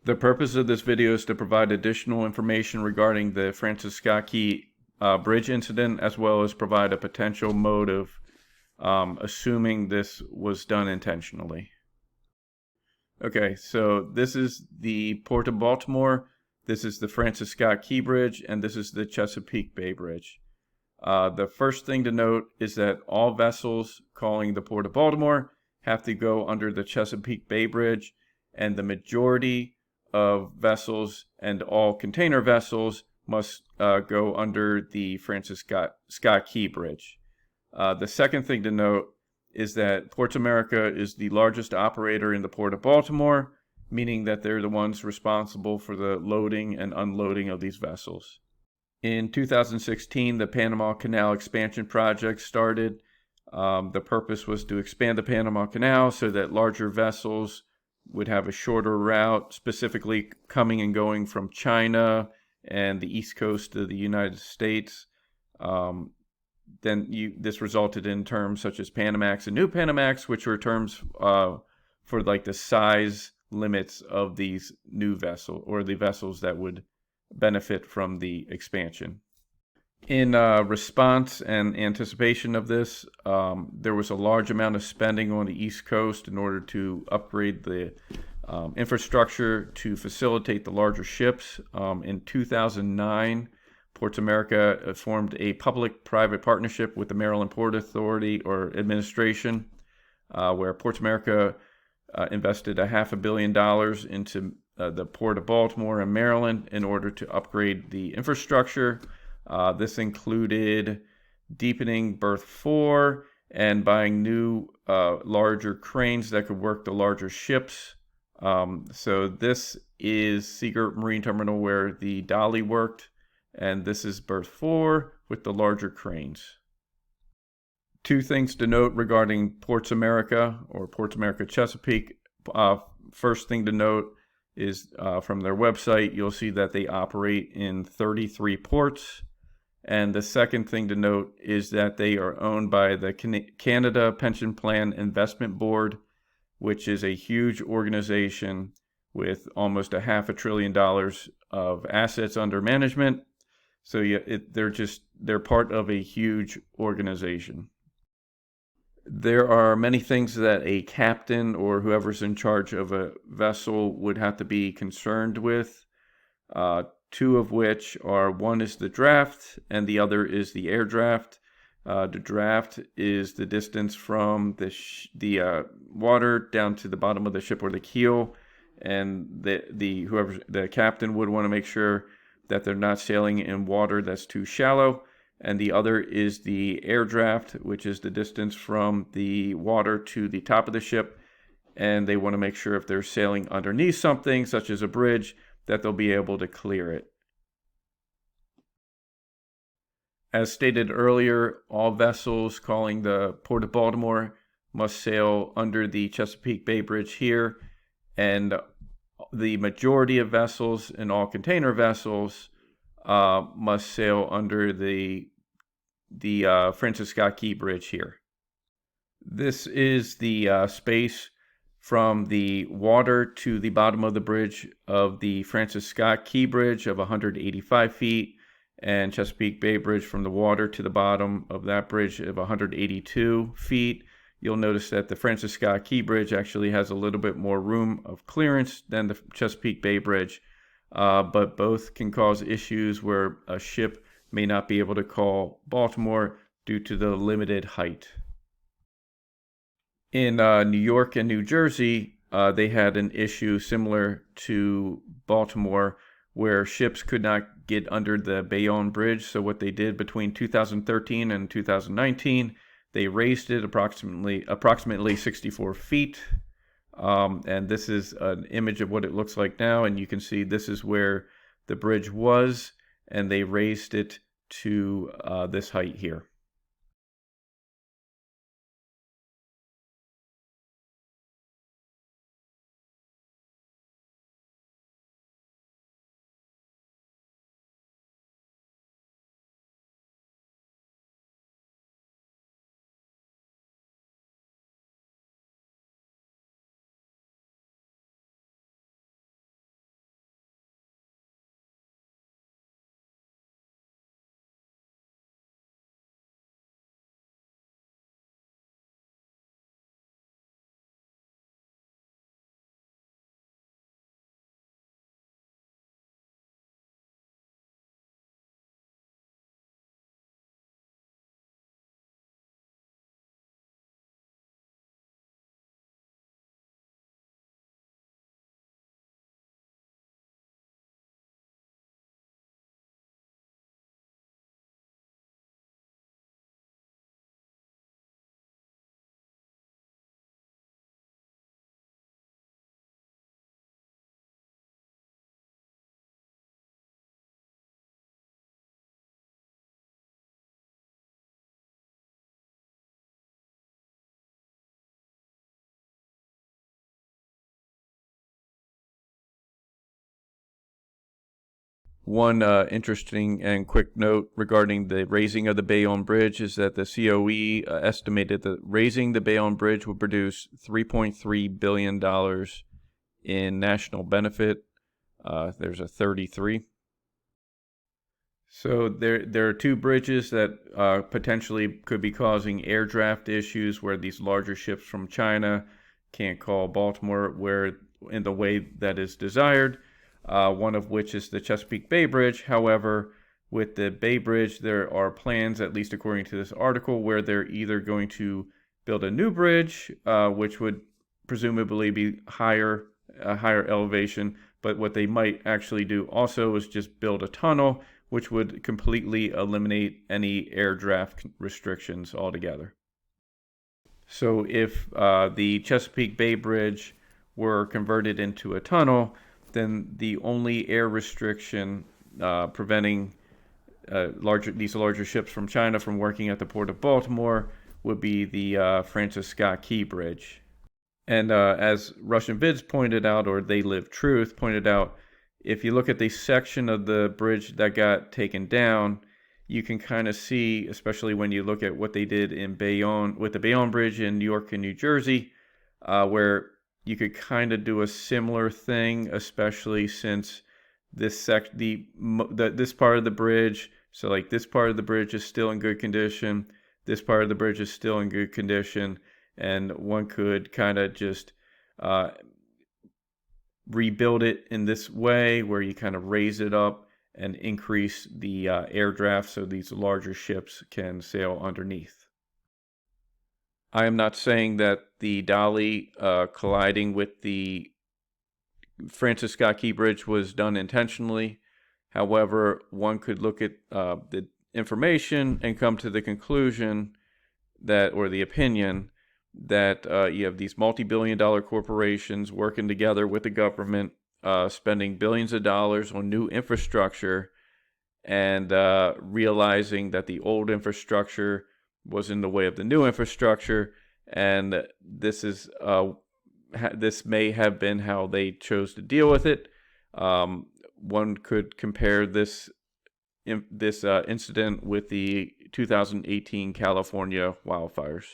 The purpose of this video is to provide additional information regarding the Francis Scott Key bridge incident, as well as provide a potential motive, assuming this was done intentionally. Okay, so this is the Port of Baltimore, this is the Francis Scott Key Bridge, and this is the Chesapeake Bay Bridge. The first thing to note is that all vessels calling the Port of Baltimore have to go under the Chesapeake Bay Bridge, and the majority of vessels and all container vessels must go under the Francis Scott Key Bridge. The second thing to note is that Ports America is the largest operator in the Port of Baltimore, meaning that they're the ones responsible for the loading and unloading of these vessels. In 2016, the Panama Canal expansion project started. The purpose was to expand the Panama Canal so that larger vessels would have a shorter route, specifically coming and going from China and the east coast of the United States. This resulted in terms such as Panamax and New Panamax, which were terms for like the size limits of these new vessels, or the vessels that would benefit from the expansion. In response and anticipation of this, there was a large amount of spending on the East Coast in order to upgrade the infrastructure to facilitate the larger ships. In 2009, Ports America formed a public-private partnership with the Maryland Port Authority or Administration, where Ports America invested $500 million into the Port of Baltimore and Maryland in order to upgrade the infrastructure. This included deepening berth 4 and buying new larger cranes that could work the larger ships. So this is Seagirt Marine Terminal where the Dolly worked, and this is berth 4 with the larger cranes. Two things to note regarding Ports America or Ports America Chesapeake. First thing to note is from their website, you'll see that they operate in 33 ports. And the second thing to note is that they are owned by the Canada Pension Plan Investment Board, which is a huge organization with almost $500 billion of assets under management. So they're part of a huge organization. There are many things that a captain or whoever's in charge of a vessel would have to be concerned with. Two of which are, one is the draft and the other is the air draft. The draft is the distance from the water down to the bottom of the ship or the keel, and the captain would want to make sure that they're not sailing in water that's too shallow. And the other is the air draft, which is the distance from the water to the top of the ship, and they want to make sure if they're sailing underneath something such as a bridge that they'll be able to clear it. As stated earlier, all vessels calling the Port of Baltimore must sail under the Chesapeake Bay Bridge here, and the majority of vessels and all container vessels must sail under the Francis Scott Key Bridge here. This is the space from the water to the bottom of the bridge of the Francis Scott Key Bridge of 185 feet, and Chesapeake Bay Bridge from the water to the bottom of that bridge of 182 feet. You'll notice that the Francis Scott Key Bridge actually has a little bit more room of clearance than the Chesapeake Bay Bridge, but both can cause issues where a ship may not be able to call Baltimore due to the limited height. In New York and New Jersey, they had an issue similar to Baltimore where ships could not get under the Bayonne Bridge. So what they did between 2013 and 2019, they raised it approximately 64 feet. And this is an image of what it looks like now. And you can see this is where the bridge was, and they raised it to this height here. One interesting and quick note regarding the raising of the Bayonne Bridge is that the COE estimated that raising the Bayonne Bridge would produce $3.3 billion in national benefit. There's a 33. So there are two bridges that potentially could be causing air draft issues where these larger ships from China can't call Baltimore where in the way that is desired. One of which is the Chesapeake Bay Bridge. However, with the Bay Bridge, there are plans, at least according to this article, where they're either going to build a new bridge, which would presumably be a higher elevation, but what they might actually do also is just build a tunnel, which would completely eliminate any air draft restrictions altogether. So if the Chesapeake Bay Bridge were converted into a tunnel, then the only air restriction preventing these larger ships from China from working at the Port of Baltimore would be the Francis Scott Key Bridge. And as Russian Vids pointed out, or They Live Truth pointed out, if you look at the section of the bridge that got taken down, you can kind of see, especially when you look at what they did in Bayonne, with the Bayonne Bridge in New York and New Jersey, where you could kind of do a similar thing, especially since this this part of the bridge, so like this part of the bridge is still in good condition, this part of the bridge is still in good condition, and one could kind of just rebuild it in this way where you kind of raise it up and increase the air draft so these larger ships can sail underneath. I am not saying that the Dolly colliding with the Francis Scott Key Bridge was done intentionally. However, one could look at the information and come to the conclusion that, or the opinion, that you have these multi-billion-dollar corporations working together with the government, spending billions of dollars on new infrastructure, and realizing that the old infrastructure was in the way of the new infrastructure, and this may have been how they chose to deal with it. One could compare this incident with the 2018 California wildfires.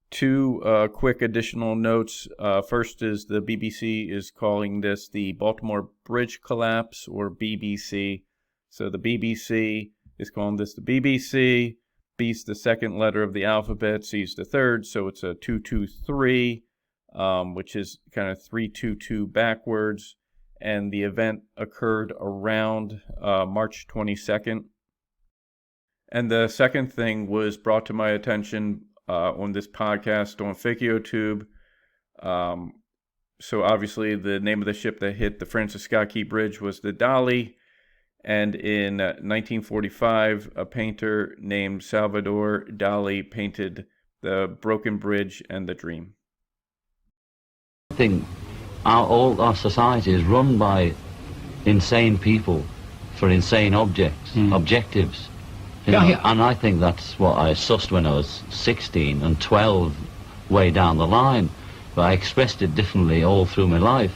Two quick additional notes. First is the BBC is calling this the Baltimore Bridge Collapse, or BBC. So the BBC is calling this the BBC. B's the second letter of the alphabet, C's the third, so it's a 223, which is kind of 322 backwards. And the event occurred around March 22nd. And the second thing was brought to my attention on this podcast on FakioTube. So obviously the name of the ship that hit the Francis Scott Key Bridge was the Dolly. And in 1945, a painter named Salvador Dali painted the Broken Bridge and the Dream. I think all our society is run by insane people for insane objectives. You know, and I think that's what I sussed when I was 16 and 12 way down the line. But I expressed it differently all through my life.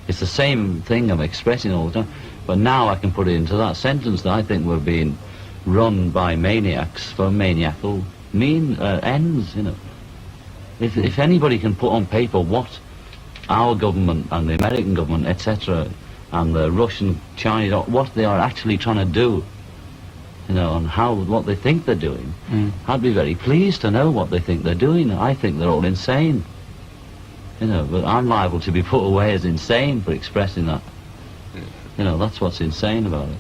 It's the same thing I'm expressing all the time. But now I can put it into that sentence that I think we're being run by maniacs for maniacal ends, you know. If anybody can put on paper what our government and the American government, etc., and the Russian, Chinese, what they are actually trying to do, you know, and what they think they're doing, I'd be very pleased to know what they think they're doing. I think they're all insane, you know, but I'm liable to be put away as insane for expressing that. You know, that's what's insane about it.